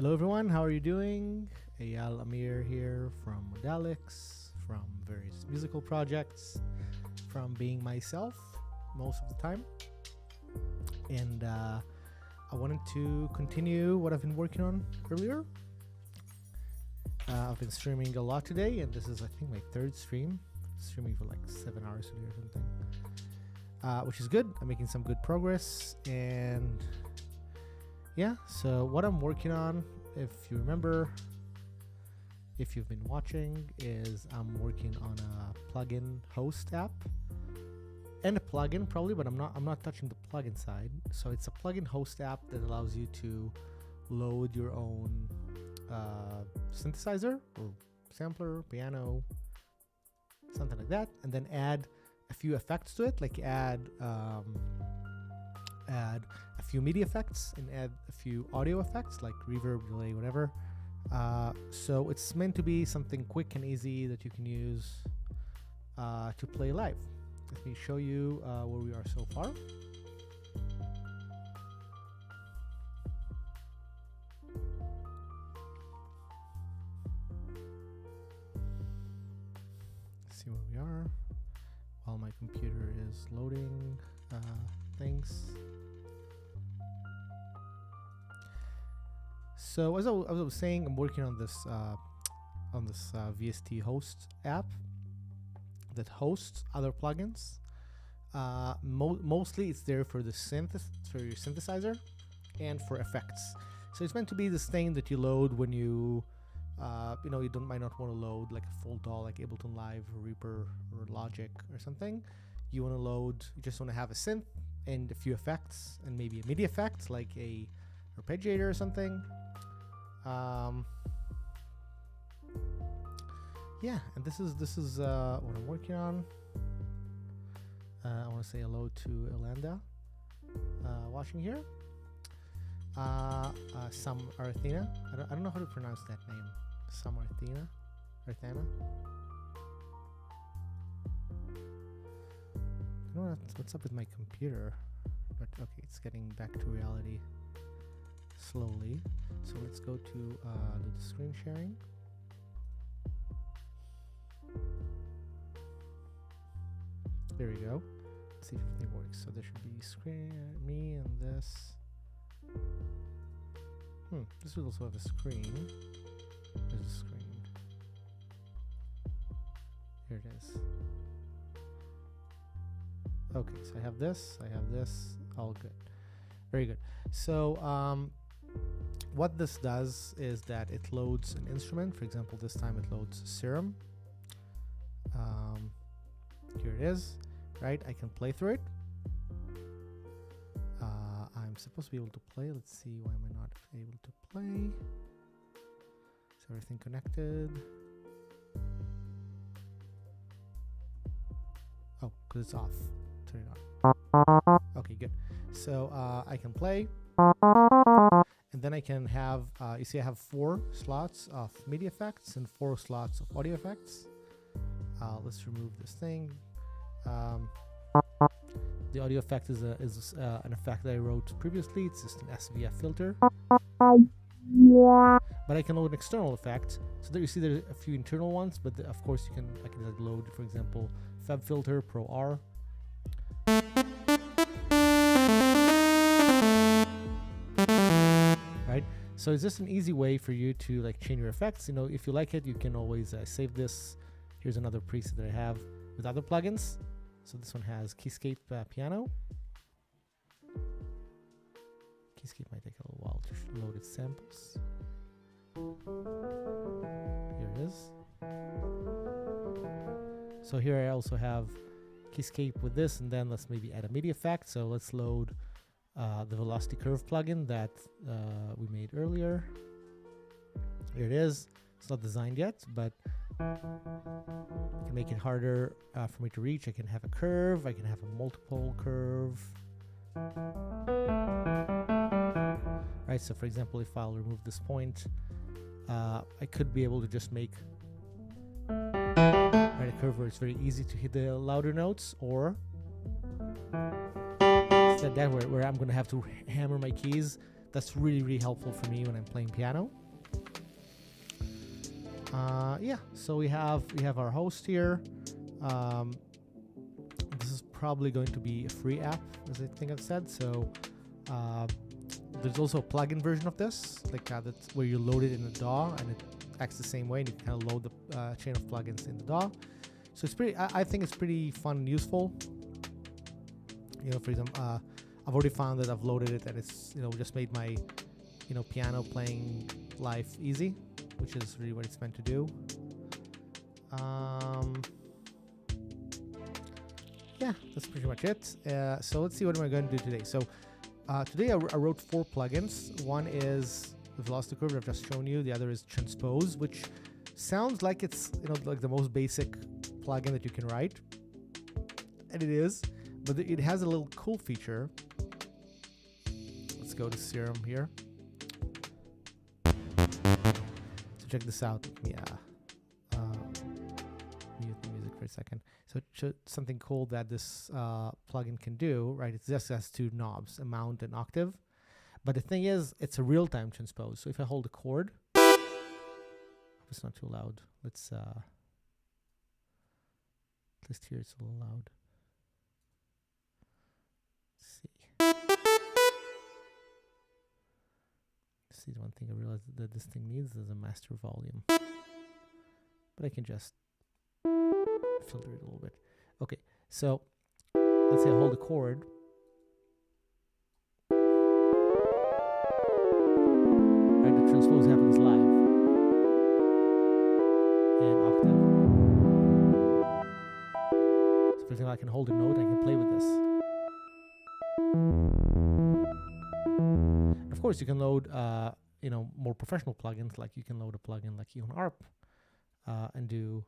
Hello everyone, how are you doing? Eyal Amir here from Modalix, from various musical projects, from being myself most of the time. And I wanted to continue what I've been working on earlier. I've been streaming a lot today, and this is I think my third stream. Streaming for like 7 hours today or something, which is good. I'm making some good progress, and yeah, so what I'm working on, if you remember, if you've been watching, is I'm working on a plugin host app and a plugin probably, but I'm not touching the plugin side. So it's a plugin host app that allows you to load your own synthesizer or sampler, piano, something like that, and then add a few effects to it, like add a few MIDI effects and add a few audio effects like reverb, delay, whatever. So it's meant to be something quick and easy that you can use to play live. Let me show you where we are so far. Let's see where we are while my computer is loading things. So as I was saying, I'm working on this VST host app that hosts other plugins. Mostly it's there for the for your synthesizer and for effects. So it's meant to be this thing that you load when you might not want to load like a full DAW like Ableton Live or Reaper or Logic or something. You just want to have a synth and a few effects and maybe a MIDI effect like a arpeggiator or something. Yeah, and this is what I'm working on. I want to say hello to Elanda watching here. Sam Arthena. I don't know how to pronounce that name. Sam Arthena. Arthana. I don't know what's up with my computer, but okay, it's getting back to reality slowly. So let's go to the screen sharing. There we go. Let's see if everything works. So there should be me and this. This would also have a screen. There's a screen. Here it is. Okay, so I have this, all good. Very good. So what this does is that it loads an instrument. For example, this time it loads Serum. Here it is, right? I can play through it. I'm supposed to be able to play. Let's see, why am I not able to play? Is everything connected? Oh, because it's off. Turn it on. Okay, good. So I can play. And then I can have, you see I have 4 slots of MIDI effects and 4 slots of audio effects. Let's remove this thing. The audio effect is an effect that I wrote previously. It's just an SVF filter. But I can load an external effect. So there you see there's a few internal ones, but of course I can load, for example, Fab Filter Pro R. Right? So it's just an easy way for you to like change your effects. If you like it, you can always save this. Here's another preset that I have with other plugins. So this one has Keyscape Piano. Keyscape might take a little while to load its samples. Here it is. So here I also have Keyscape with this, and then let's maybe add a MIDI effect. So let's load the Velocity Curve plugin that we made earlier. Here it is. It's not designed yet, but I can make it harder for me to reach. I can have a curve. I can have a multiple curve. Right, so for example, if I'll remove this point, I could be able to just make a curve where it's very easy to hit the louder notes, or instead that where I'm going to have to hammer my keys that's really helpful for me when I'm playing piano. Yeah, so we have our host here. This is probably going to be a free app, as I think I've said. So there's also a plugin version of this, like that's where you load it in the DAW, and it acts the same way, and you can kind of load the chain of plugins in the DAW. So it's pretty. I think it's pretty fun and useful. You know, for example, I've already found that I've loaded it, and it's just made my piano playing life easy, which is really what it's meant to do. Yeah, that's pretty much it. So let's see what am I going to do today. So today I wrote 4 plugins. One is the velocity curve I've just shown you. The other is transpose, which sounds like it's like the most basic plugin that you can write, and it is, but it has a little cool feature. Let's go to Serum here. So check this out. Yeah. Mute the music for a second. So something cool that this plugin can do, right? It just has 2 knobs, a mount and octave. But the thing is, it's a real-time transpose. So if I hold a chord, it's not too loud. Let's just hear it's a little loud. Let's see. See, the one thing I realized that this thing needs is a master volume. But I can just filter it a little bit. Okay, so let's say I hold a chord. Right, the transpose happens live. And octave. So for example, I can hold a note, I can play with this. Of course, you can load more professional plugins, like you can load a plugin like Eon ARP and do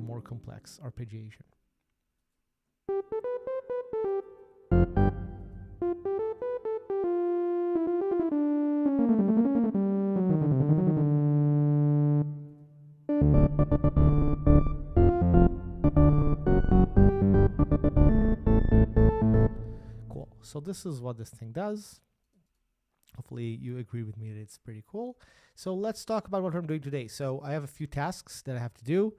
more complex arpeggiation. Cool. So this is what this thing does. Hopefully you agree with me that it's pretty cool. So let's talk about what I'm doing today. So I have a few tasks that I have to do.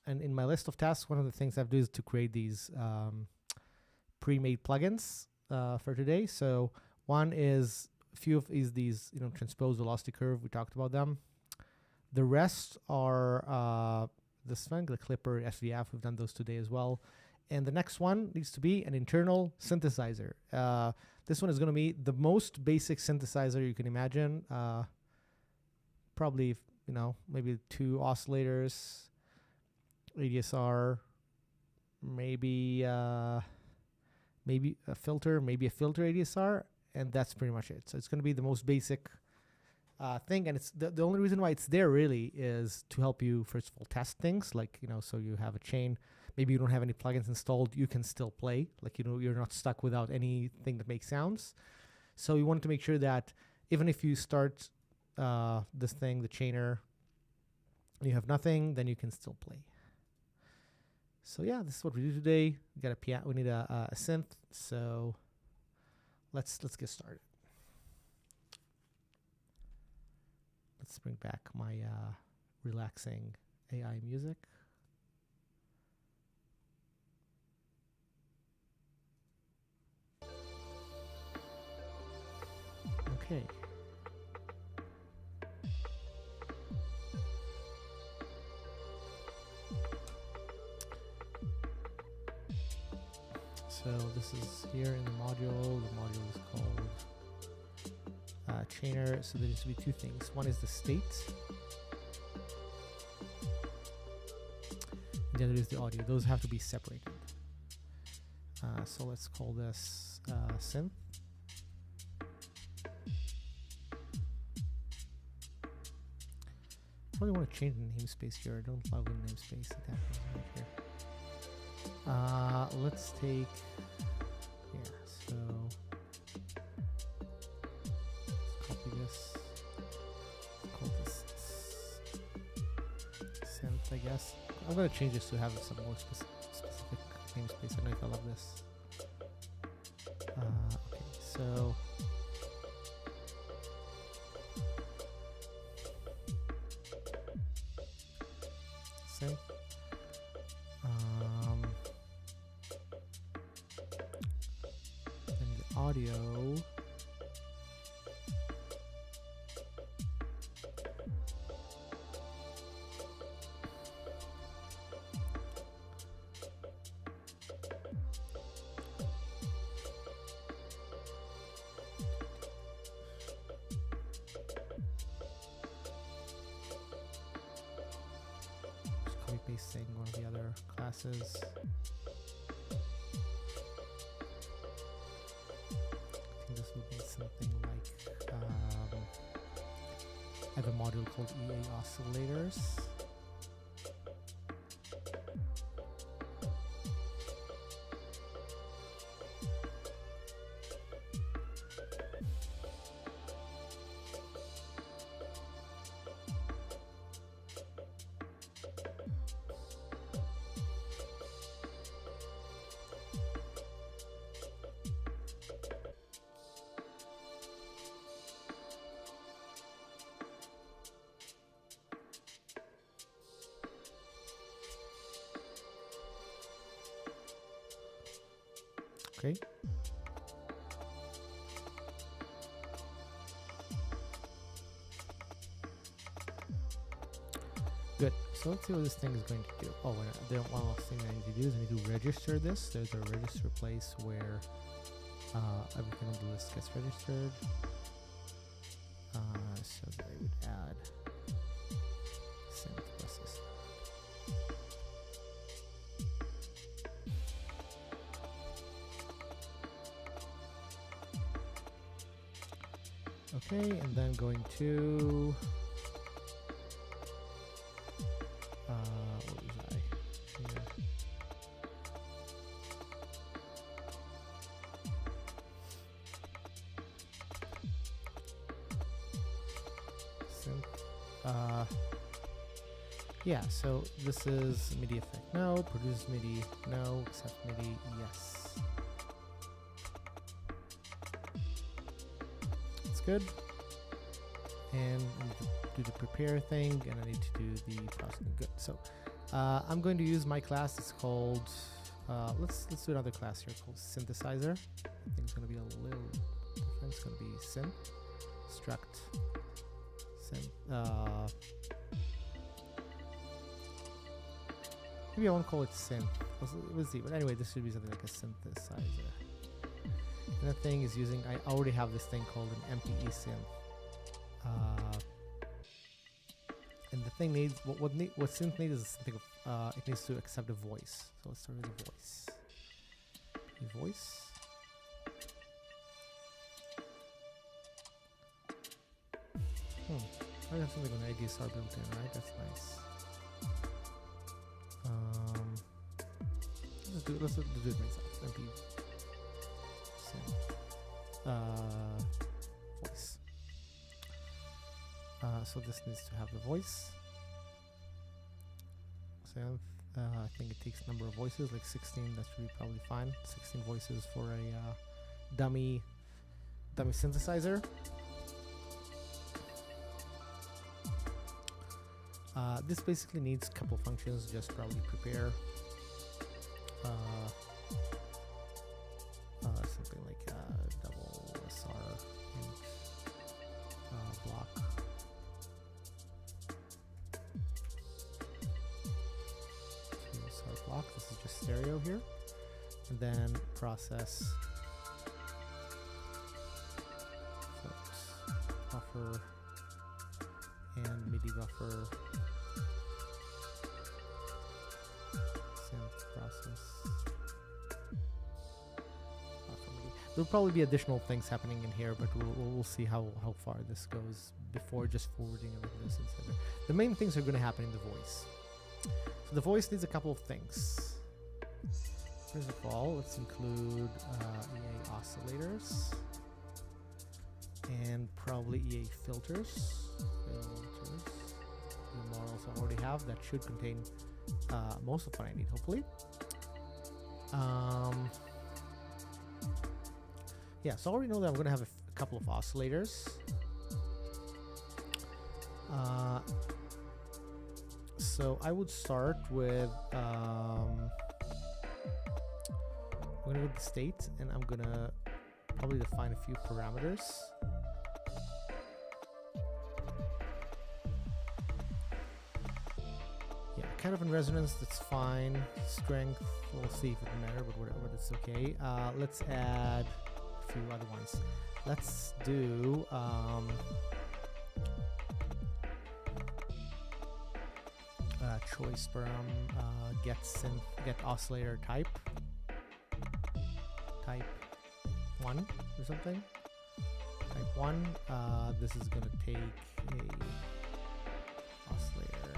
And in my list of tasks, one of the things I have to do is to create these pre-made plugins for today. So one is a few of these transpose velocity curve. We talked about them. The rest are this one, the Clipper, SVF. We've done those today as well. And the next one needs to be an internal synthesizer. This one is going to be the most basic synthesizer you can imagine. Probably, maybe 2 oscillators, ADSR, maybe a filter, ADSR, and that's pretty much it. So it's going to be the most basic thing, and it's the only reason why it's there really is to help you, first of all, test things, like so you have a chain. Maybe you don't have any plugins installed, you can still play, like you're not stuck without anything that makes sounds. So you want to make sure that even if you start this thing, the chainer, and you have nothing, then you can still play. So yeah, this is what we do today. We got a piano. We need a synth. So let's get started. Let's bring back my relaxing AI music. Okay. So this is here in the module. The module is called chainer. So there needs to be 2 things. One is the state. And the other is the audio. Those have to be separated. So let's call this synth. Probably want to change the namespace here. I don't love the namespace. It happens right here. Let's take, so let's copy this. Let's call this synth, I guess. I'm gonna change this to have some more specific namespace. I don't know if I love this. Okay, so same. And the audio. Pasting one of the other classes. I think this would be something like I have a module called EA oscillators. Okay. Good. So let's see what this thing is going to do. Oh, and one last thing I need to do is I need to register this. There's a register place where everything on the list gets registered. So I would add synth buses. Okay, and then going to what was I? Here. Synth. Yeah, so this is MIDI effect. No. Produce MIDI. No. Accept MIDI. Yes. Good. And I need to do the prepare thing, and I need to do the processing. Good. So I'm going to use my class. It's called let's do another class here called synthesizer. I think it's going to be a little different. It's going to be synth struct synth. Maybe I won't call it synth. We'll see. But anyway, this should be something like a synthesizer. And the thing is using, I already have this thing called an MPE synth. And the thing needs, what synth needs is something of, it needs to accept a voice. So let's start with a voice. A voice. I have something on ADSR built in, right? That's nice. Let's do it myself. MPE. Voice. So this needs to have the voice. Synth. I think it takes number of voices, like 16. That should be probably fine. 16 voices for a dummy synthesizer. This basically needs a couple functions. Just probably prepare. Something like double SR int block. SR block. This is just stereo here, and then process buffer and MIDI buffer. Synth process. There'll probably be additional things happening in here, but we'll see how far this goes before just forwarding everything. The main things are going to happen in the voice. So the voice needs a couple of things. First of all, let's include EA oscillators and probably EA filters. The models I already have that should contain most of what I need, hopefully. Yeah, so I already know that I'm going to have a couple of oscillators. So I would start with I'm going to go to the state, and I'm going to probably define a few parameters. Yeah, kind of in resonance, that's fine. Strength, we'll see if it matters, but whatever, it's okay. Let's add a few other ones. Let's do choice param, get oscillator type 1 or something. Type 1. This is going to take a oscillator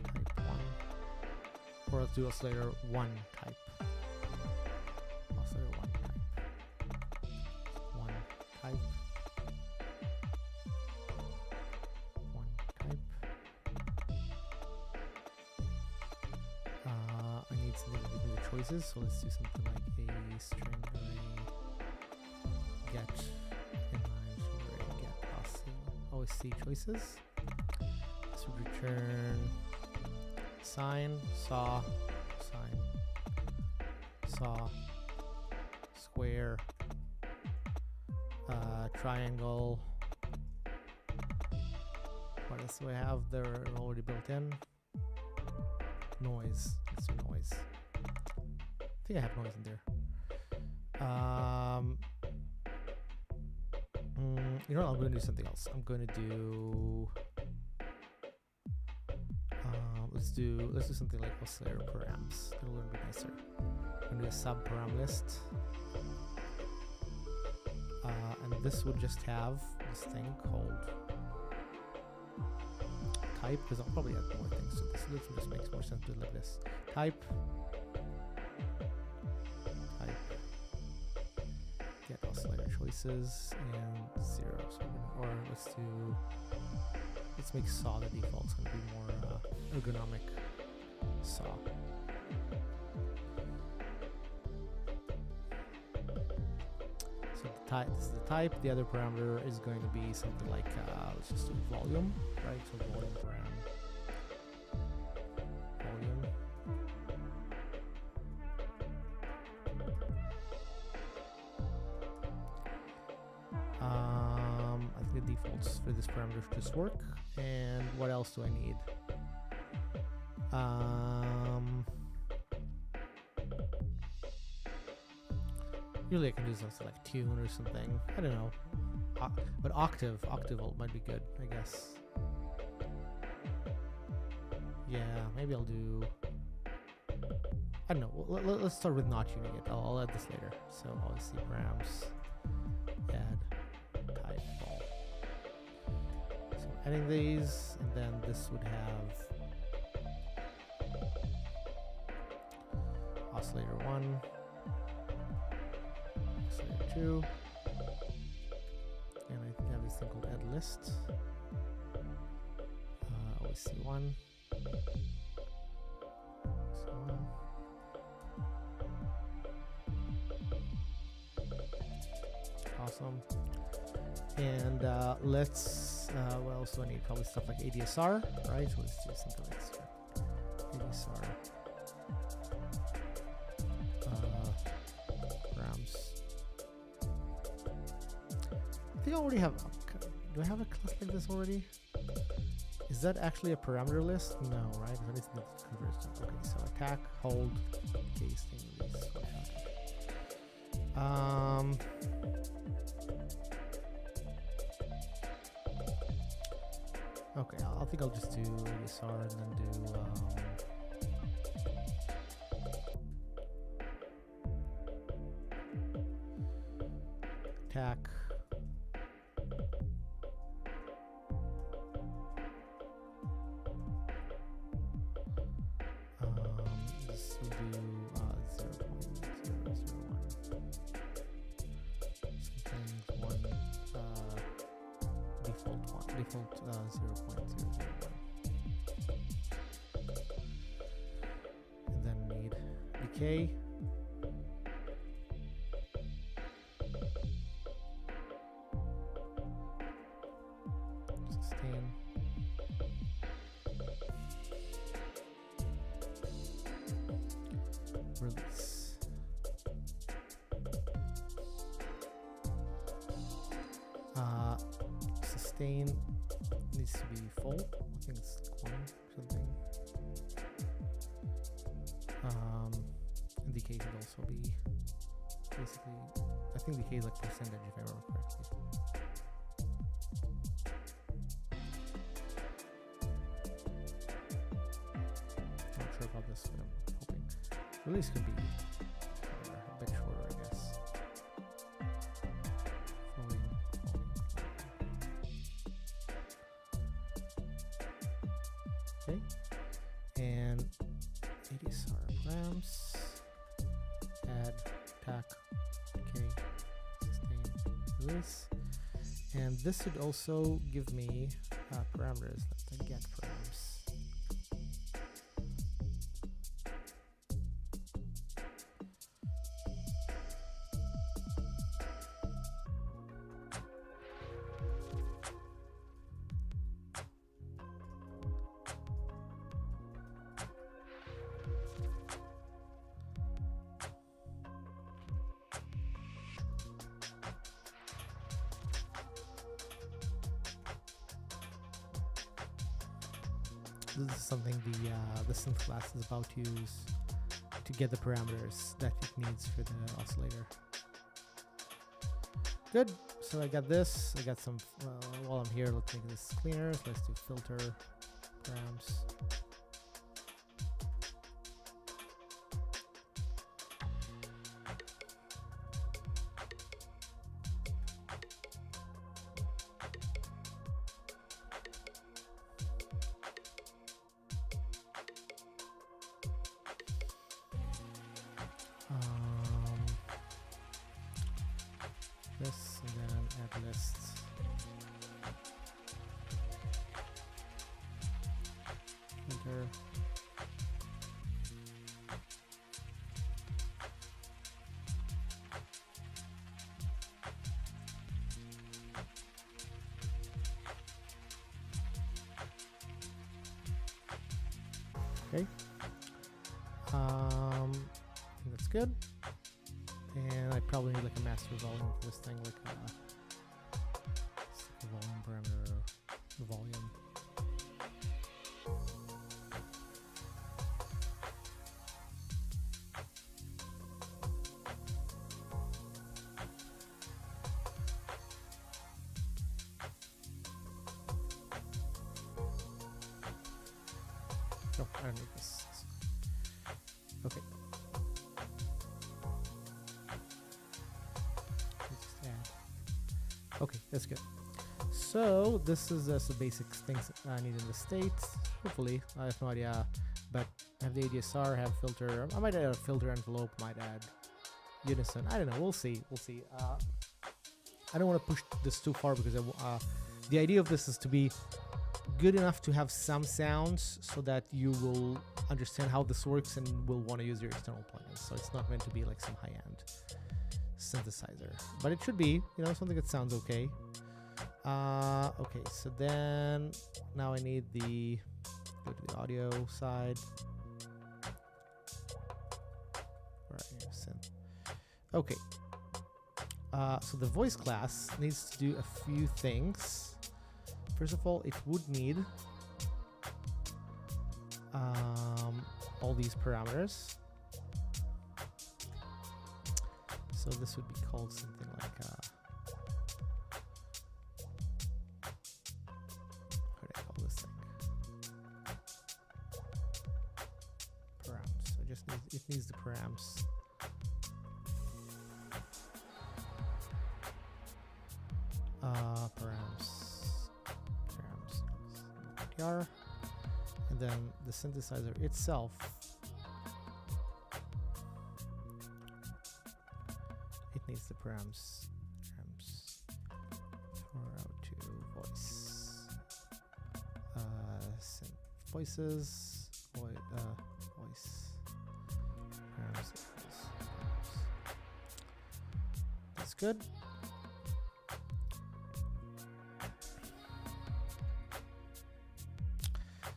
type 1, or let's do oscillator 1 type. Oscillator 1 type. 1 type. 1 type. I need something to give me the choices, so let's do something like a string array get inline array get OSC choices. This would return sine, saw, square, triangle. What else do I have? They're already built in. Noise. Let's do noise. I think I have noise in there. You know what? I'm going to do something else. I'm going to do. Let's do something like oscillator params. It'll be nicer. I'm going to do a sub param list. And this would just have this thing called type, because I'll probably add more things to this. This just makes more sense to do like this. Type. Get oscillator choices and 0. So let's make saw the default. It's going to be more ergonomic saw. So this is the type. The other parameter is going to be something like let's just do volume, right? So volume param. Volume. I think the defaults for this parameter should just work. And what else do I need? Usually I can do something like tune or something. I don't know. But octave might be good, I guess. Yeah, maybe I'll do. I don't know. Let's start with not tuning it. I'll add this later. So OSC params. Add type ball. So adding these, and then this would have oscillator 1, oscillator 2, and I have this thing called add list. OSC 1. Awesome. And let's, what else do I need? Probably stuff like ADSR, right? So let's do something like this. ADSR. Grams. I think I already have, do I have a class like this already? Is that actually a parameter list? No, right? That is not conversion. Okay, so attack, hold, case, thing, release. Okay, I think I'll just do ADSR and then do attack. This will do 0.001. Something 1 default 1. default 0.001. And then need decay. Sustain. Release. Sustain needs to be full. I think it's like 1 something. And decay could also be basically, I think decay is like percentage if I remember correctly. Not sure about this, but I'm hoping. Release could be a bit shorter, I guess. Okay, and ADSR params, add, tac, okay, sustain, release, and this should also give me parameters like the get params. This is something the synth class is about to use to get the parameters that it needs for the oscillator. Good. So I got this. I got some. While I'm here, let's make this cleaner. So let's do filter params. This and then add list. Enter. Okay. I think that's good. And I probably need like a master volume for this thing, like a volume parameter, the volume. Oh, I don't need this. Okay. Okay, that's good. So this is the basic things I need in the state. Hopefully, I have no idea, but I have the ADSR, have filter. I might add a filter envelope, might add unison. I don't know. We'll see. We'll see. I don't want to push this too far because the idea of this is to be good enough to have some sounds so that you will understand how this works and will want to use your external plugins. So it's not meant to be like some high-end synthesizer, but it should be, you know, something that sounds okay. Okay, so then now I need go to the audio side. Right, synth. Okay. So the voice class needs to do a few things. First of all, it would need all these parameters. So this would be called something like how do I call this thing? Params. So it needs the params. Params. And then the synthesizer itself. It needs the params for out to voice. voices, voice. That's good.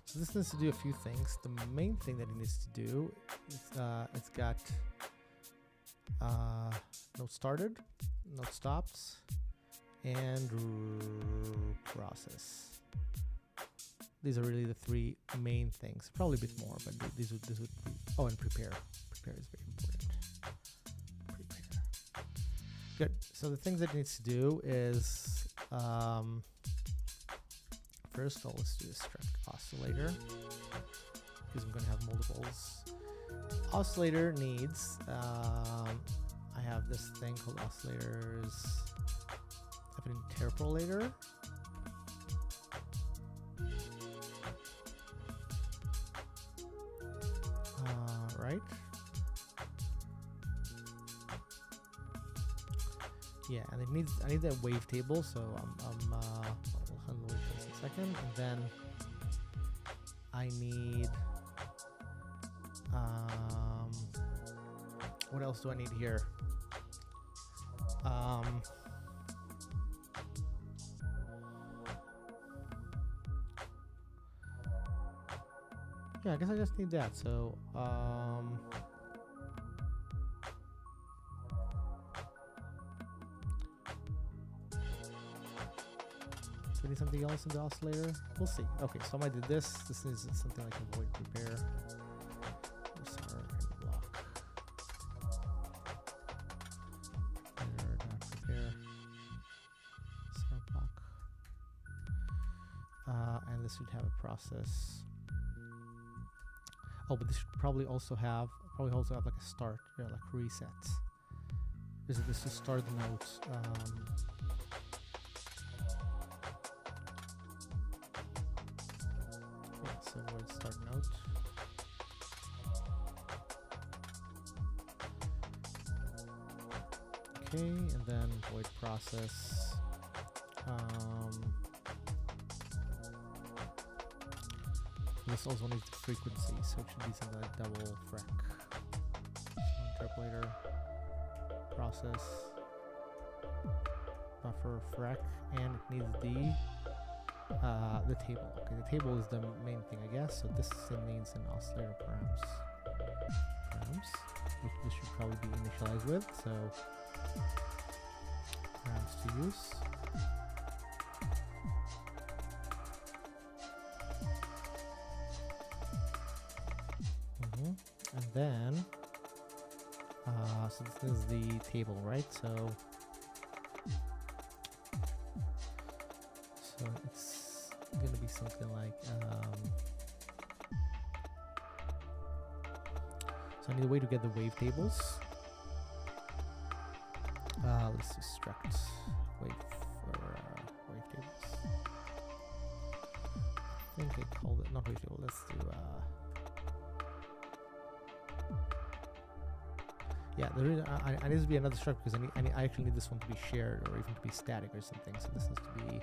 So this needs to do a few things. The main thing that it needs to do is it's got note started, note stops, and process. These are really the three main things. Probably a bit more, but these would be. Oh, and prepare. Prepare is very important. Prepare. Good. So the things that it needs to do is first, let's do a struct oscillator because I'm going to have multiples. Oscillator needs. I have this thing called oscillators. I have an interpolator. Right. Yeah, and it needs. I need that wave table, so I'll handle it in a second, and then I need. What else do I need here? Yeah, I guess I just need that. So, do we need something else in the oscillator? We'll see. Okay, so I did this. This is something like a void prepare. Prepare start block. And this should have a process. Oh, but this should probably also have like a start, like reset. This to start the notes. Yeah, so void start note. Okay, and then void process. This also needs the frequency, so it should be something like double frac. Interpolator, process, buffer, frac, and it needs the table. Okay, the table is the main thing, I guess. So this needs an oscillator params, which this should probably be initialized with. So params to use. And then, so this is the table, right? So it's going to be something like, so I need a way to get the wave tables. Let's just struct wave tables. I think I called it, not wave table, let's do, yeah, there is, I need to be another struct because I actually need this one to be shared or even to be static or something. So this needs to be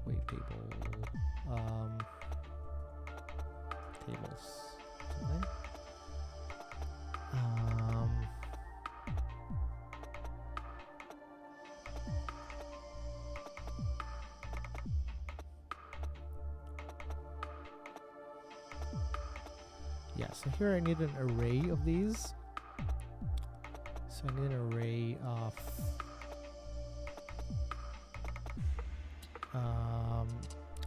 wave table, tables, something. Yeah, so here I need an array of these. So I need an array of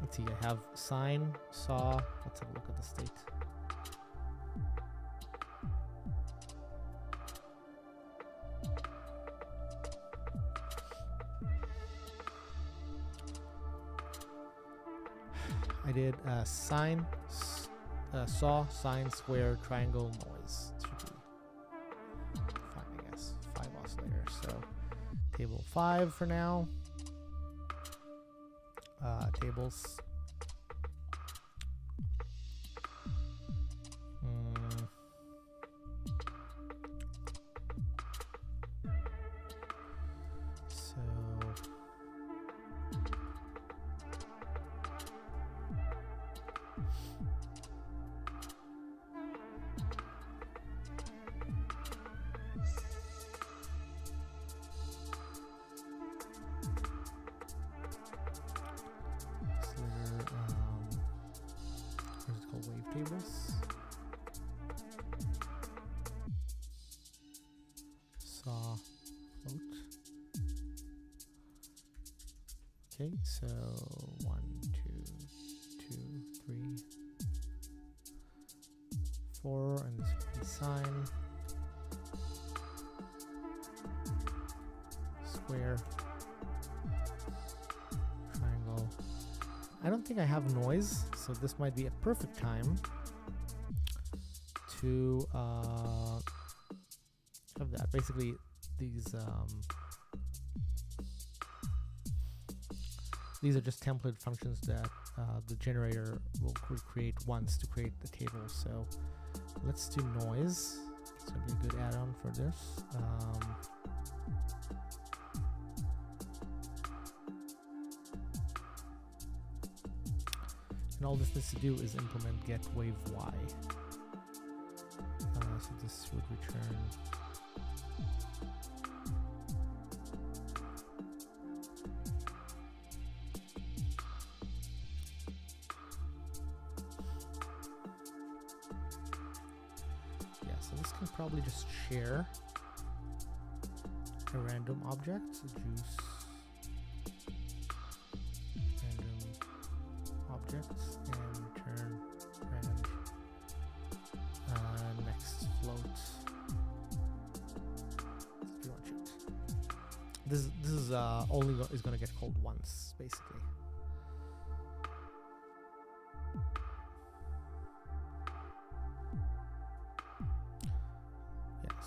let's see, I have sine, saw. Let's have a look at the state. I did sine, saw, sine, square, triangle, noise. It should be fine, I guess. 5 oscillators. So table 5 for now. Tables. So Okay, so 1, 2, 2, 3, 4, and this would be sine, square, triangle. I don't think I have noise, so this might be a perfect time to have that. Basically, these are just template functions that the generator will create once to create the table. So let's do noise. It's going to be a good add-on for this. And all this needs to do is implement get wave y. So this would return so this can probably just share a random object, so juice random objects, and return rand next float. That's pretty much it. This is only is going to get called once, basically.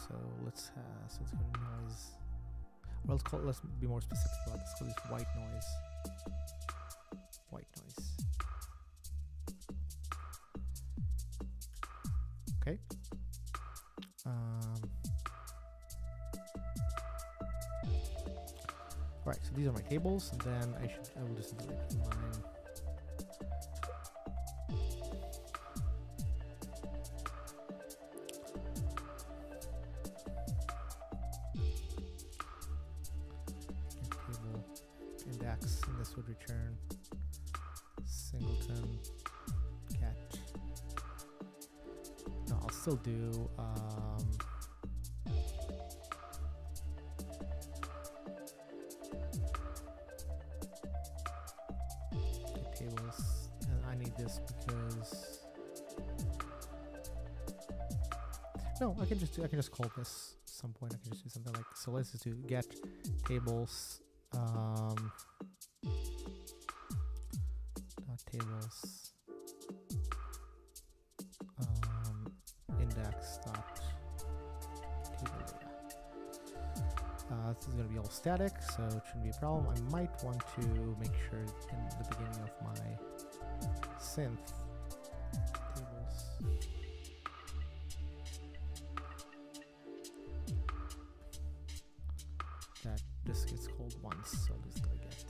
So let's so it's going to be noise. Well, let's be more specific about this. Call this white noise. White noise. Okay. Right. So these are my tables, and then I will just do like inline. Index, and this would return singleton cat. No, I'll still do get tables, and I need this because no, I can just call this at some point. I can just do something like, so let's just do get tables dot tables index dot table data. This is going to be all static, so it shouldn't be a problem. I might want to make sure in the beginning of my synth tables that this gets called once, so this is going to get something.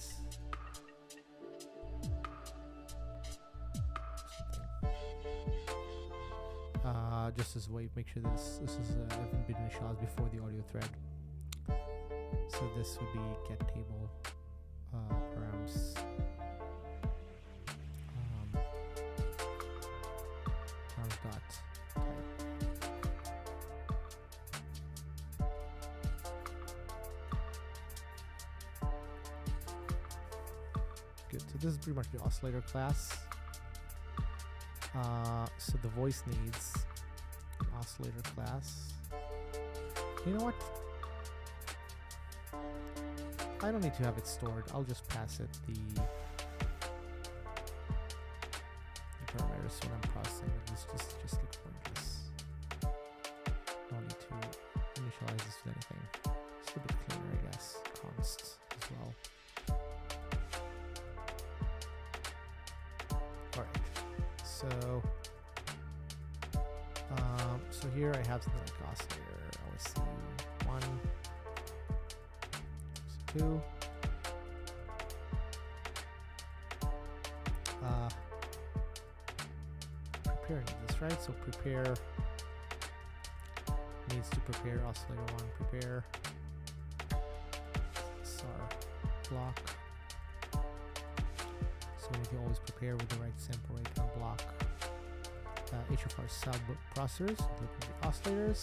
Just as a way, make sure this is haven't been initialized before the audio thread. So this would be get table params params dot type. Good. So this is pretty much the oscillator class. So the voice needs an oscillator class. You know what? I don't need to have it stored. I'll just pass it the parameters when I'm processing it. It's just like pointless. No need to initialize this with anything. It's a bit cleaner, I guess. Const as well. Alright. So here I have something like oscillator OSC 1, OSC 2. Prepare needs this, right? So prepare needs to prepare oscillator 1, prepare SAR block. So we need to always prepare with the right sample rate and block. HFR sub processors, including the oscillators.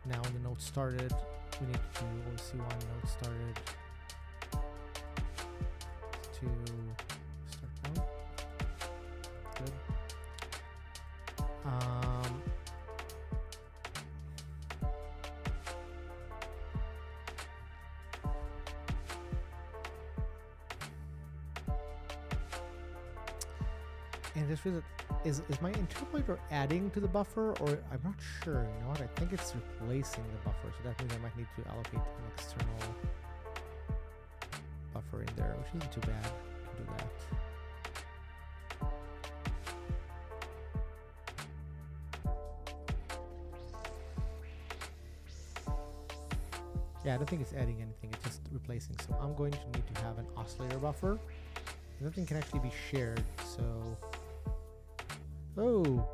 Now when the node started, we need to do OSC1 node started to start now. Good. And just realized, is my interpolator adding to the buffer, or I'm not sure. You know what? I think it's replacing the buffer, so that means I might need to allocate an external buffer in there, which isn't too bad. I can do that. Yeah, I don't think it's adding anything, it's just replacing. So I'm going to need to have an oscillator buffer. And that thing can actually be shared, so... Oh!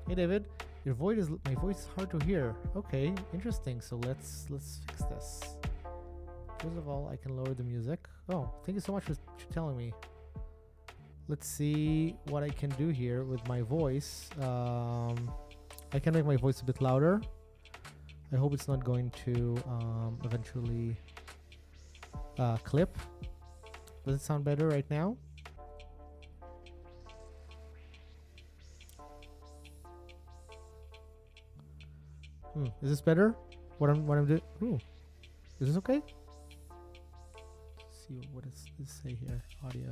Hey David, my voice is hard to hear. Okay, interesting. So let's fix this. First of all, I can lower the music. Oh, thank you so much for telling me. Let's see what I can do here with my voice. I can make my voice a bit louder. I hope it's not going to eventually clip. Does it sound better right now? Is this better? What I'm doing? Ooh, is this okay? Let's see what does this say here? Audio.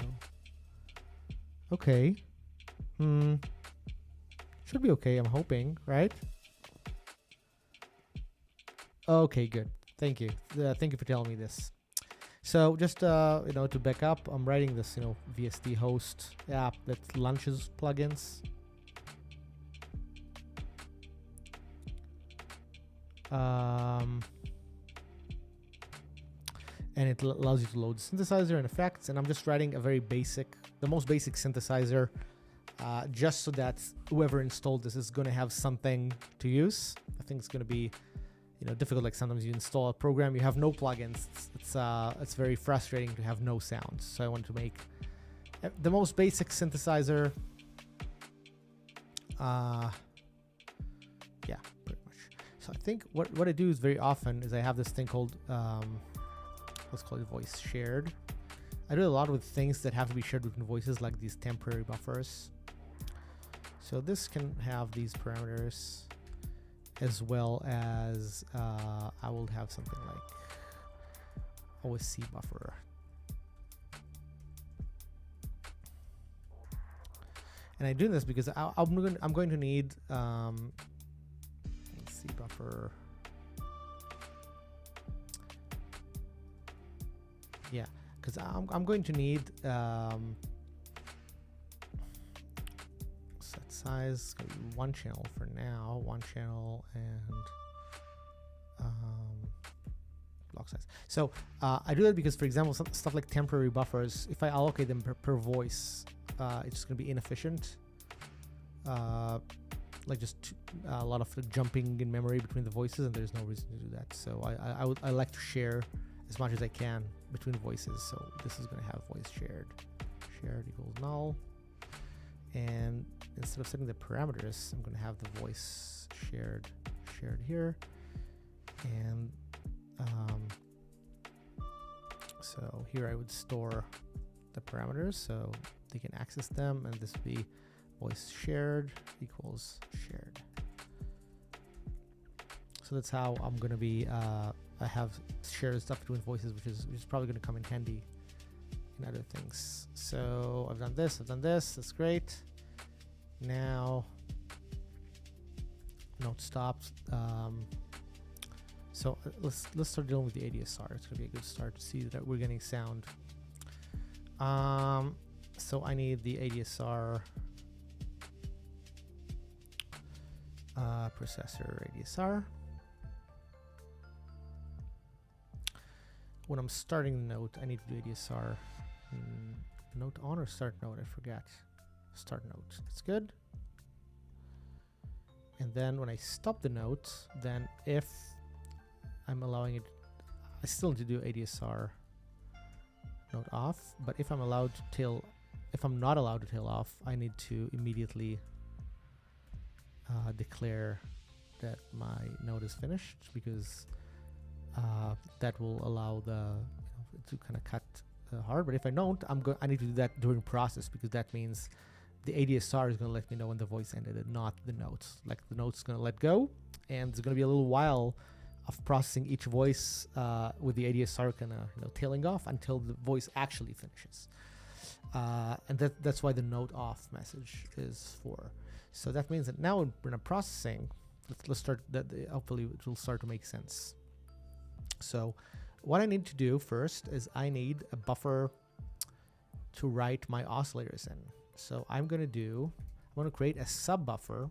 Okay. Should be okay. I'm hoping, right? Okay, good. Thank you. Thank you for telling me this. So just you know, to back up, I'm writing this, you know, VST host app that launches plugins. And it allows you to load synthesizer and effects, and I'm just writing a very basic, the most basic synthesizer, just so that whoever installed this is going to have something to use. I think it's going to be, you know, difficult. Like sometimes you install a program, you have no plugins. It's very frustrating to have no sounds. So I want to make the most basic synthesizer. Yeah, pretty much. So I think what I do is very often is I have this thing called let's call it voice shared. I do a lot with things that have to be shared between voices, like these temporary buffers. So this can have these parameters, as well as I will have something like OSC buffer. And I'm doing this because I'm going to need OSC buffer. Yeah, because I'm going to need set size, gonna be one channel for now, one channel, and block size. So I do that because, for example, stuff like temporary buffers, if I allocate them per voice, it's going to be inefficient. Like just a lot of jumping in memory between the voices, and there's no reason to do that. So I like to share as much as I can between voices. So this is going to have voice shared equals null, and instead of setting the parameters, I'm going to have the voice shared here, and so here I would store the parameters so they can access them, and this would be voice shared equals shared. So that's how I'm going to be I have shared stuff between voices, which is probably going to come in handy in other things. So I've done this, that's great. Now note stopped. So let's start dealing with the ADSR. It's gonna be a good start to see that we're getting sound. So I need the ADSR processor ADSR. When I'm starting the note, I need to do ADSR note on or start note. I forget. Start note. That's good. And then when I stop the note, then if I'm allowing it, I still need to do ADSR note off. But if I'm allowed to tail, if I'm not allowed to tail off, I need to immediately declare that my note is finished, because that will allow the to kind of cut hard. But if I don't, I need to do that during process, because that means the ADSR is going to let me know when the voice ended and not the notes. Like the notes going to let go, and there's going to be a little while of processing each voice with the ADSR kind of tailing off until the voice actually finishes. And that's why the note off message is for. So that means that now when I'm processing, let's start that. Hopefully it will start to make sense. So what I need to do first is I need a buffer to write my oscillators in. So I'm going to create a sub buffer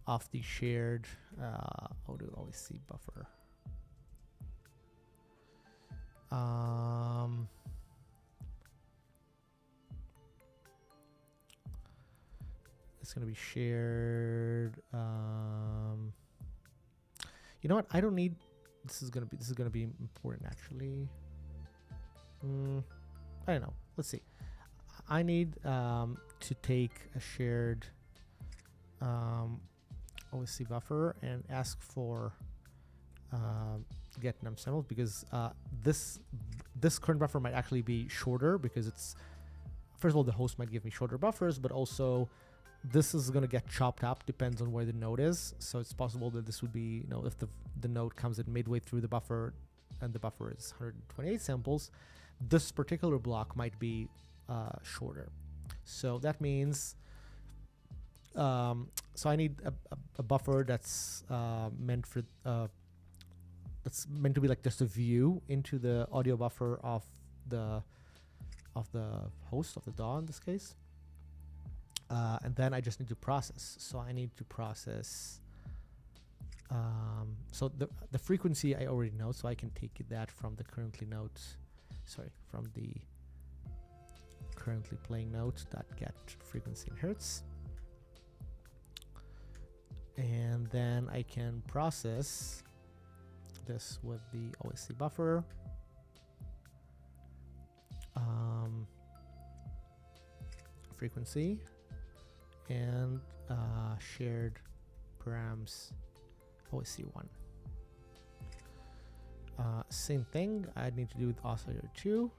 of the shared OSC buffer. It's going to be shared. You know what? I don't need. This is going to be important actually. I don't know. Let's see. I need to take a shared OSC buffer and ask for get num samples, because this current buffer might actually be shorter, because it's, first of all, the host might give me shorter buffers, but also this is going to get chopped up, depends on where the node is. So it's possible that this would be, if the node comes in midway through the buffer and the buffer is 128 samples, this particular block might be shorter. So that means so I need a buffer that's meant to be like just a view into the audio buffer of the host, of the DAW in this case. And then I just need to process. So I need to process. So the frequency I already know, so I can take that from the currently playing note dot get frequency in hertz. And then I can process this with the OSC buffer. Frequency and shared params OSC1. Same thing I need to do with oscillator 2.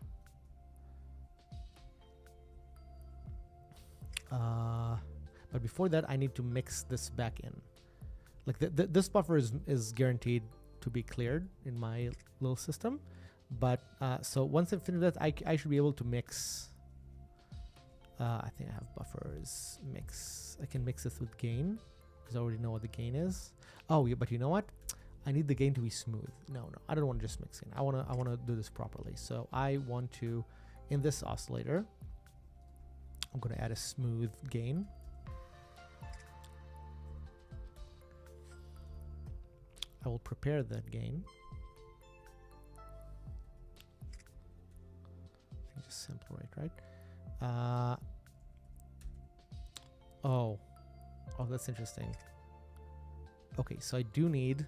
But before that, I need to mix this back in. Like this buffer is guaranteed to be cleared in my little system. But so once I finish that, I should be able to mix. I think I have buffers mix. I can mix this with gain, because I already know what the gain is. Oh, yeah, but you know what? I need the gain to be smooth. No, I don't want to just mix in. I want to do this properly. So I want to, in this oscillator, I'm going to add a smooth gain. I will prepare that gain. I think just simple right? Oh, that's interesting. Okay, so I need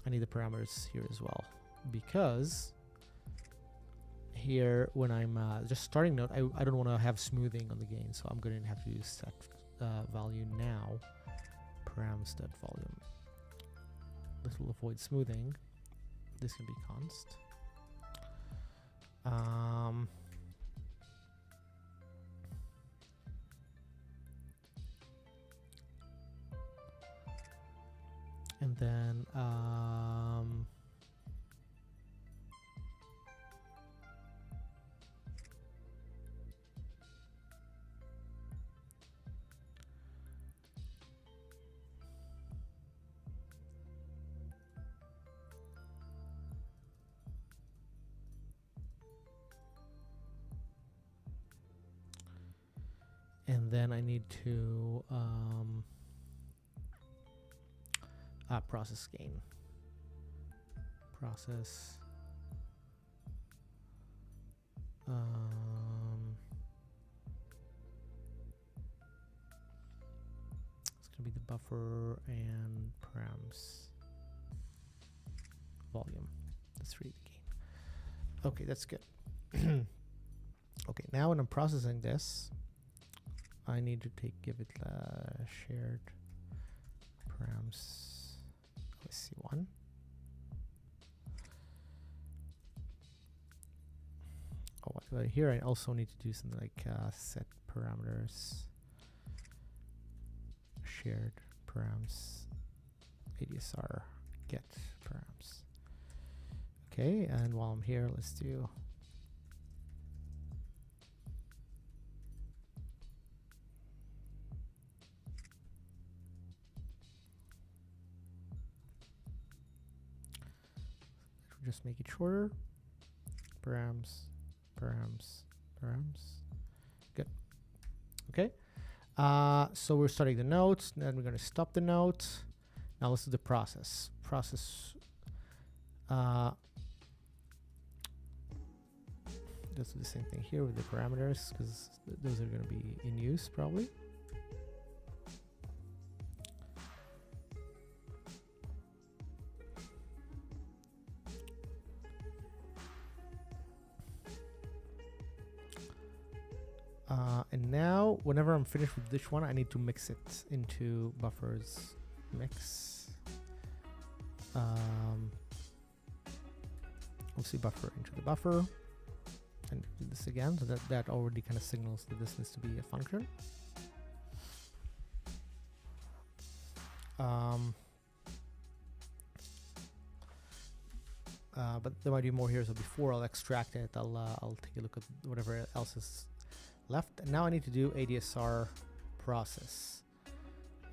the parameters here as well, because here when I'm just starting note, I don't want to have smoothing on the gain, so I'm going to have to use set value now, params.volume. This will avoid smoothing. This can be const. And then I need to process gain. Process. It's going to be the buffer and params volume. Let's read the gain. Okay, that's good. Okay, now when I'm processing this, I need to give it shared params OSC1. So here I also need to do something like set parameters, shared params, ADSR get params. Okay, and while I'm here, let's do just make it shorter. Params, params, params. Good. Okay. So we're starting the note. Then we're going to stop the note. Now let's do the process. Process. Let's do the same thing here with the parameters because those are going to be in use probably. And now, whenever I'm finished with this one, I need to mix it into buffers. Mix. We'll see buffer into the buffer. And do this again, so that already kind of signals that this needs to be a function. But there might be more here, so before I'll extract it, I'll take a look at whatever else is left. And now I need to do ADSR process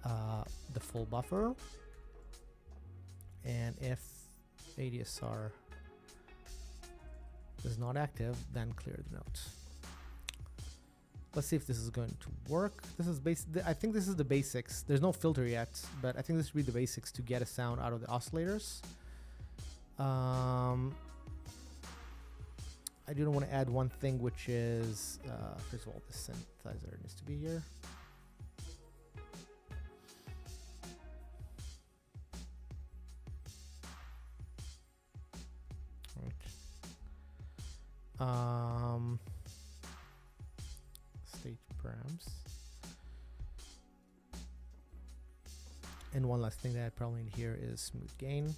the full buffer, and if ADSR is not active, then clear the note. Let's see if this is going to work. This is I think this is the basics. There's no filter yet, but I think this should be the basics to get a sound out of the oscillators. I do want to add one thing, which is, first of all, the synthesizer needs to be here. Right. Stage params. And one last thing that I probably need here is smooth gain.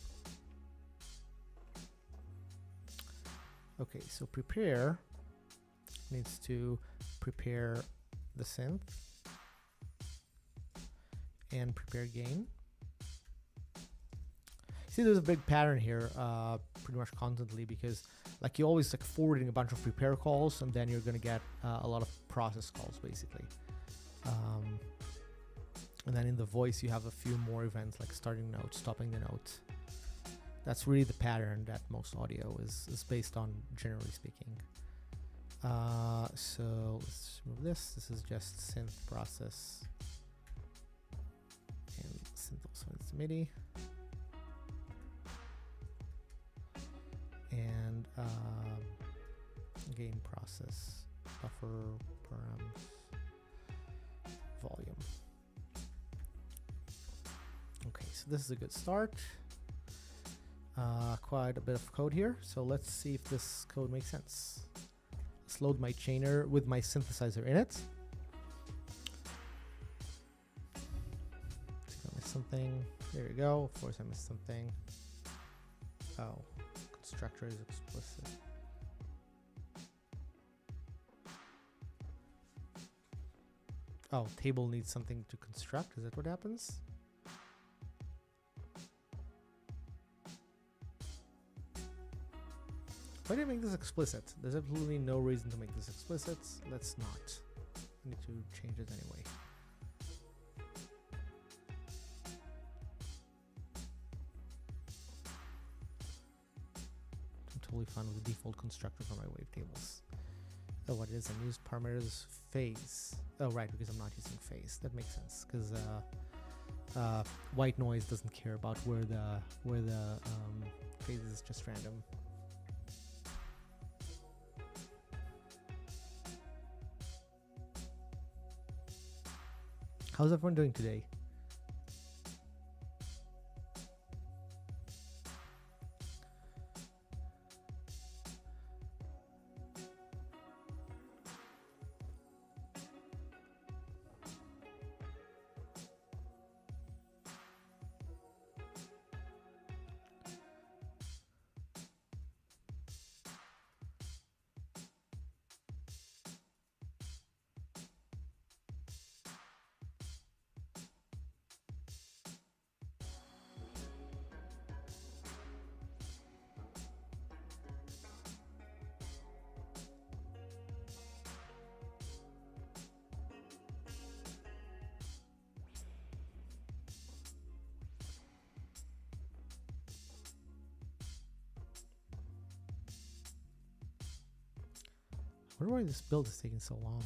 Okay, so prepare needs to prepare the synth and prepare gain. See, there's a big pattern here pretty much constantly, because like you always like forwarding a bunch of prepare calls, and then you're going to get a lot of process calls basically. And then in the voice you have a few more events like starting note, stopping the note. That's really the pattern that most audio is based on, generally speaking. So let's remove this. This is just synth process. And synth also needs MIDI. And gain process, buffer, params, volume. Okay, so this is a good start. Quite a bit of code here, so let's see if this code makes sense. Let's load my chainer with my synthesizer in it. I missed something. There we go. Of course I missed something. Oh, constructor is explicit. Oh, table needs something to construct. Is that what happens? Why did I make this explicit? There's absolutely no reason to make this explicit. Let's not. I need to change it anyway. I'm totally fine with the default constructor for my wavetables. Oh, what it is, I used parameters phase. Oh, right, because I'm not using phase. That makes sense, because white noise doesn't care about where the phase is, just random. How's everyone doing today? wonder why this build is taking so long.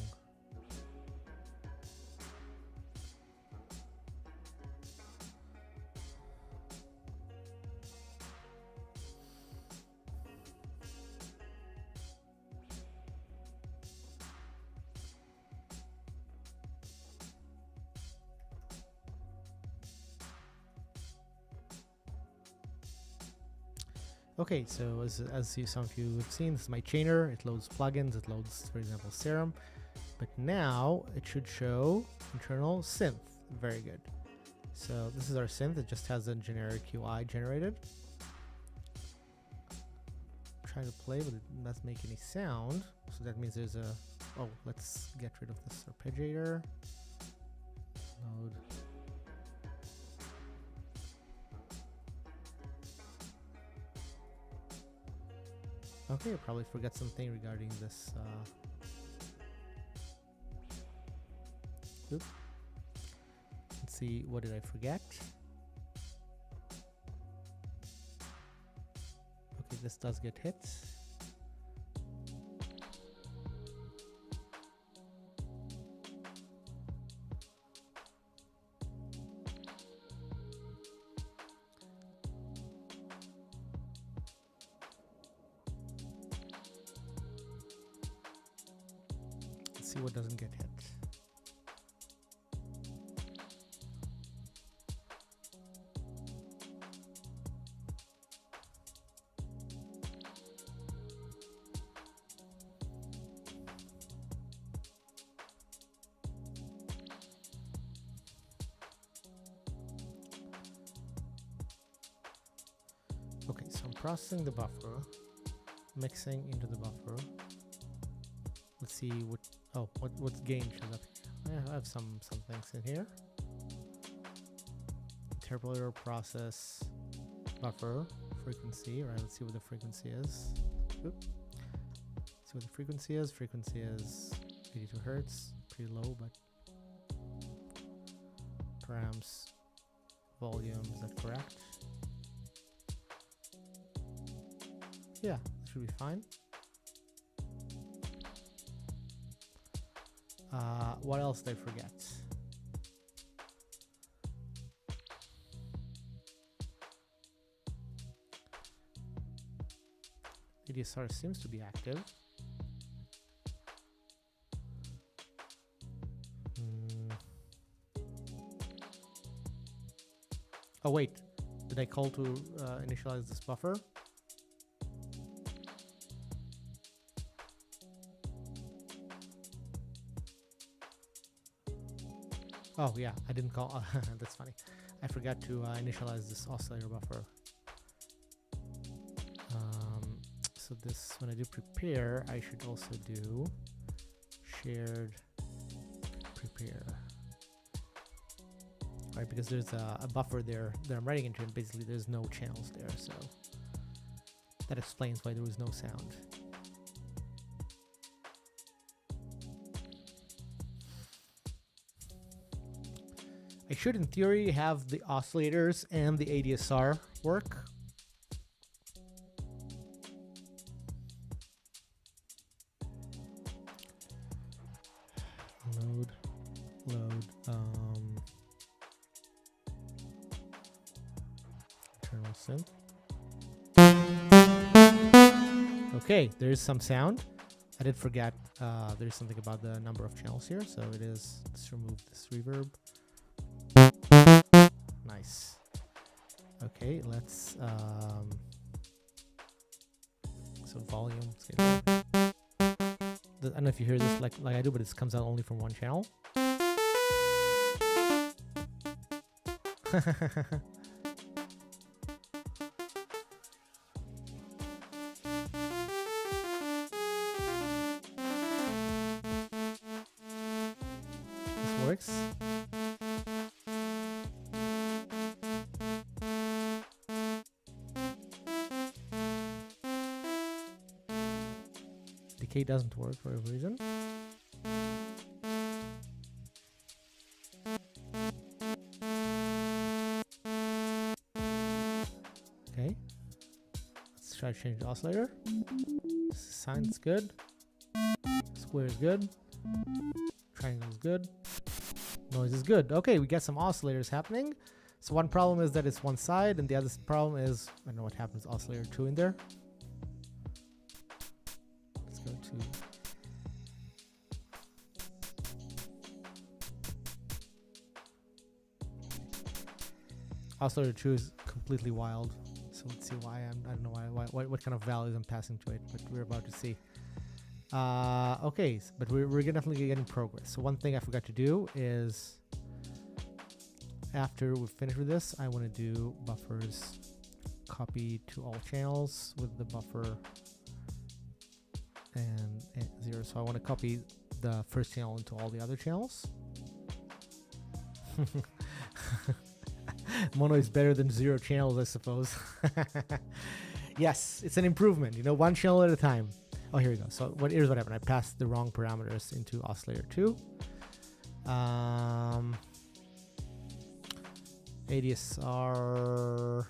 Okay, so as some of you have seen, this is my chainer. It loads plugins. It loads, for example, Serum. But now it should show internal synth. Very good. So this is our synth. It just has a generic UI generated. I'm trying to play, but it doesn't make any sound. So that means there's a... Oh, let's get rid of this arpeggiator. Load. Okay, I probably forgot something regarding this. Let's see, what did I forget? Okay, this does get hit. See what doesn't get hit. Okay, so I'm processing the buffer, mixing into the buffer. Let's see what's gain shows up. I have some things in here. Interpolator, process, buffer, frequency. Right, let's see what the frequency is. Oop. See what the frequency is. Frequency is 82 hertz, pretty low, but params, volume, is that correct? Yeah, that should be fine. What else did I forget? ADSR seems to be active. Oh wait, did I call to initialize this buffer? Oh yeah, I didn't call. That's funny. I forgot to initialize this oscillator buffer. So this, when I do prepare, I should also do shared prepare. Right, because there's a buffer there that I'm writing into, and basically there's no channels there, so that explains why there was no sound. I should, in theory, have the oscillators and the ADSR work. Load, internal synth. Okay, there's some sound. I did forget there's something about the number of channels here, so it is, let's remove this reverb. Nice. Okay, let's so volume. I don't know if you hear this like I do, but it comes out only from one channel. This works. Decay doesn't work for a reason. Okay, let's try to change the oscillator. This sounds good. Square is good. Triangle is good. Noise is good. Okay, we got some oscillators happening. So one problem is that it's one side, and the other problem is, I don't know what happens, oscillator 2 in there. Let's go to... Oscillator 2 is completely wild. So let's see why I don't know what kind of values I'm passing to it, but we're about to see. Okay, but we're definitely getting progress. So one thing I forgot to do is, after we finish with this, I want to do buffers copy to all channels with the buffer and 0. So I want to copy the first channel into all the other channels. Mono is better than 0 channels, I suppose. Yes, it's an improvement, you know, one channel at a time. Oh, here we go. So here's what happened. I passed the wrong parameters into oscillator 2. ADSR.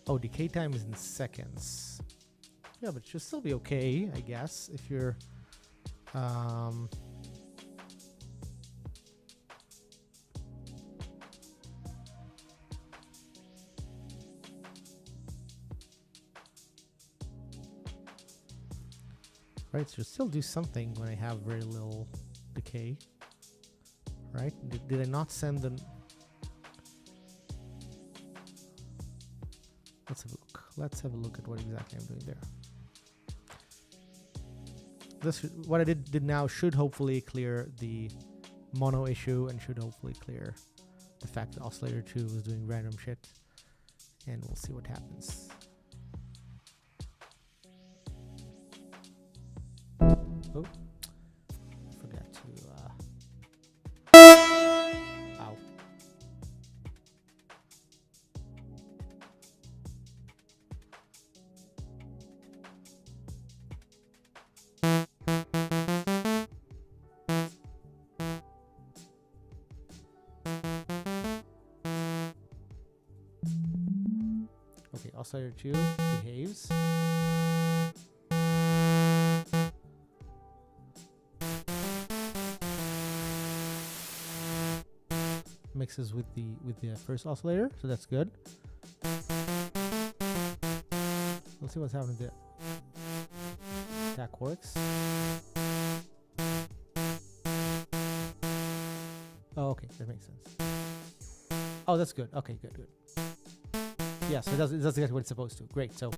Oh, decay time is in seconds. Yeah, but it should still be okay, I guess, if you're right, so still do something when I have very little decay. Right? Did I not send the... Let's have a look. Let's have a look at what exactly I'm doing there. This, what I did now should hopefully clear the mono issue and should hopefully clear the fact that oscillator 2 is doing random shit. And we'll see what happens. Oh, forgot to, ow. Okay, oscillator 2 behaves. Mixes with the first oscillator, so that's good. Let's see what's happening there. Attack works. Oh, okay, that makes sense. Oh, that's good. Okay, good. Yeah, so it does exactly what it's supposed to. Great. So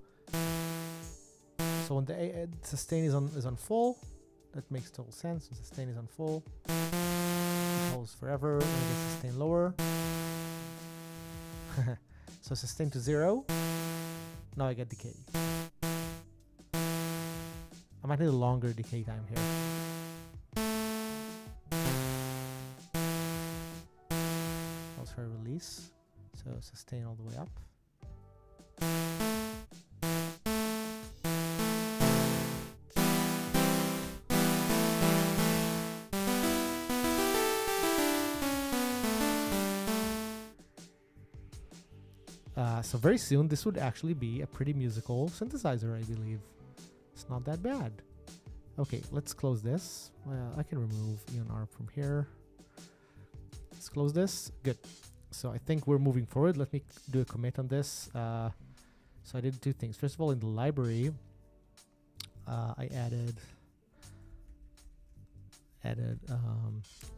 when the sustain is on full, that makes total sense. When sustain is on full, it holds forever. When it gets sustain lower, so sustain to 0. Now I get decay. I might need a longer decay time here. I'll try release. So sustain all the way up. So very soon this would actually be a pretty musical synthesizer, I believe. It's not that bad. Okay, let's close this. I can remove EON-ARP from here. Let's close this. Good. So I think we're moving forward. Let me do a commit on this. So I did two things. First of all, in the library, I added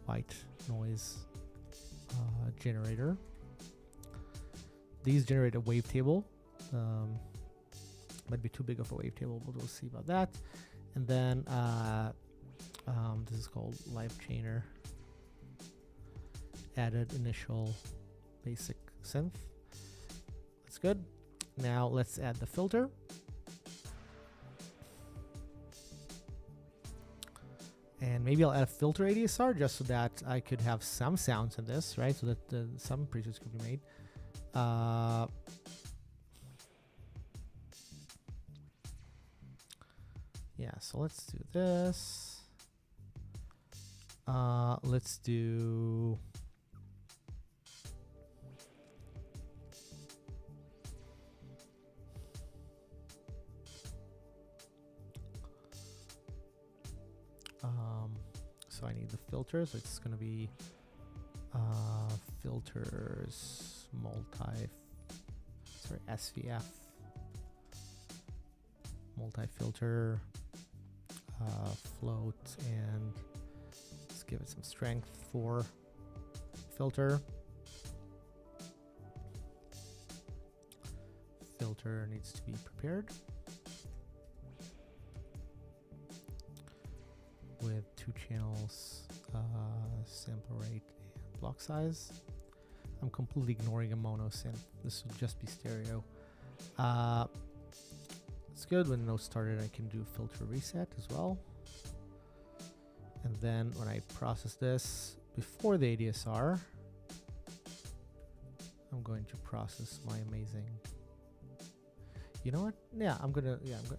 white noise generator. These generate a wavetable. Might be too big of a wavetable, but we'll see about that. And then this is called Live Chainer. Added initial basic synth. That's good. Now let's add the filter. And maybe I'll add a filter ADSR just so that I could have some sounds in this, right? So that some presets could be made. Yeah, so let's do this. Let's do So I need the filters. It's going to be filters SVF multi-filter float, and let's give it some strength for filter. Filter needs to be prepared with 2 channels, sample rate and block size. I'm completely ignoring a mono synth. This will just be stereo. It's good. When the note started, I can do filter reset as well. And then when I process this before the ADSR, I'm going to process my amazing. You know what? Yeah,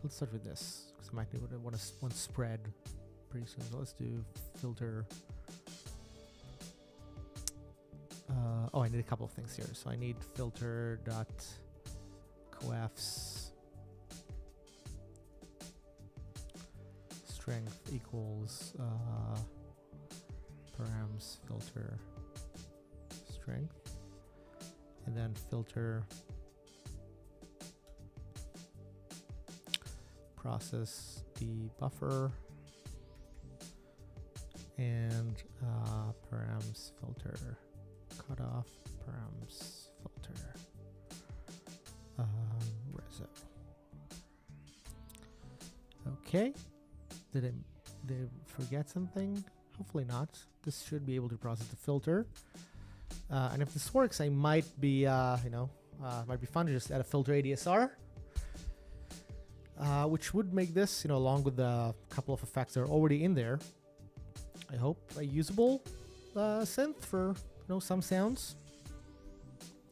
let's start with this because I might want to spread pretty soon. So let's do filter. Oh, I need a couple of things here. So I need filter dot coefs strength equals params filter strength, and then filter process the buffer and params filter cutoff params filter reso. Okay, did I forget something? Hopefully not. This should be able to process the filter, and if this works, I might be might be fun to just add a filter ADSR, which would make this, along with the couple of effects that are already in there, I hope a usable synth for some sounds.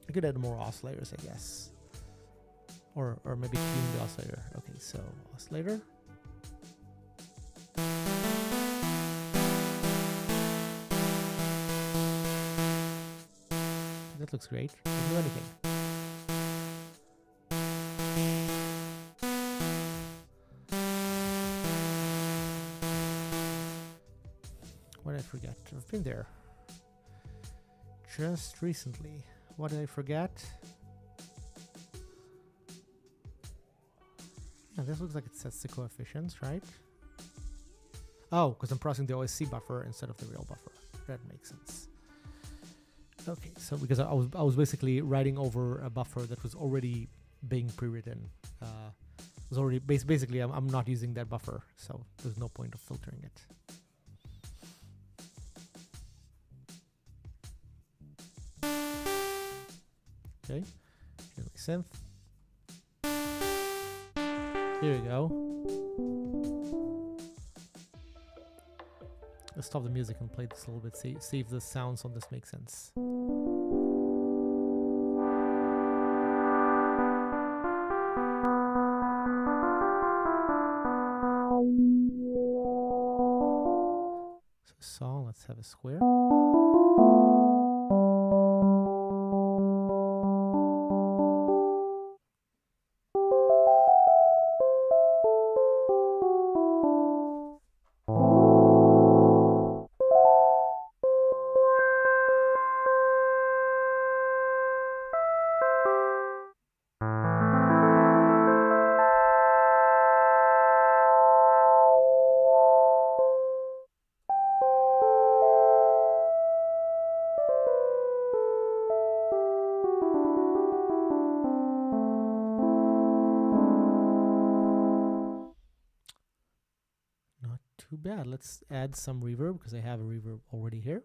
I could add more oscillators, I guess, or maybe tune the oscillator. Okay, so oscillator. That looks great. Doesn't do anything. What did I forget? I've been there just recently. What did I forget? Yeah, this looks like it sets the coefficients, right? Oh, because I'm processing the OSC buffer instead of the real buffer. That makes sense. Okay, so because I was basically writing over a buffer that was already being pre-written. Was already basically I'm not using that buffer, so there's no point of filtering it. Okay, here's my synth. Here we go. Let's stop the music and play this a little bit, see if the sounds on this make sense. So song, let's have a square. Too bad. Let's add some reverb because I have a reverb already here.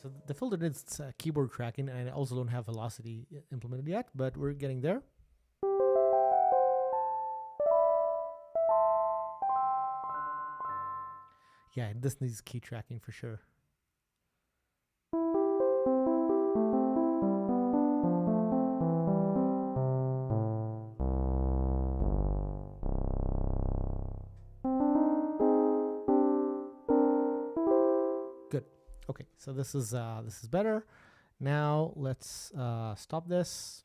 So the filter needs keyboard tracking, and I also don't have velocity implemented yet, but we're getting there. Yeah, this needs key tracking for sure. Okay, so this is better. Now let's stop this.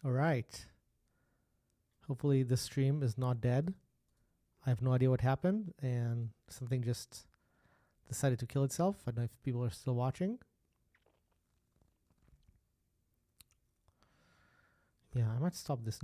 All right. Hopefully this stream is not dead. I have no idea what happened, and something just decided to kill itself. I don't know if people are still watching. Yeah, I might stop this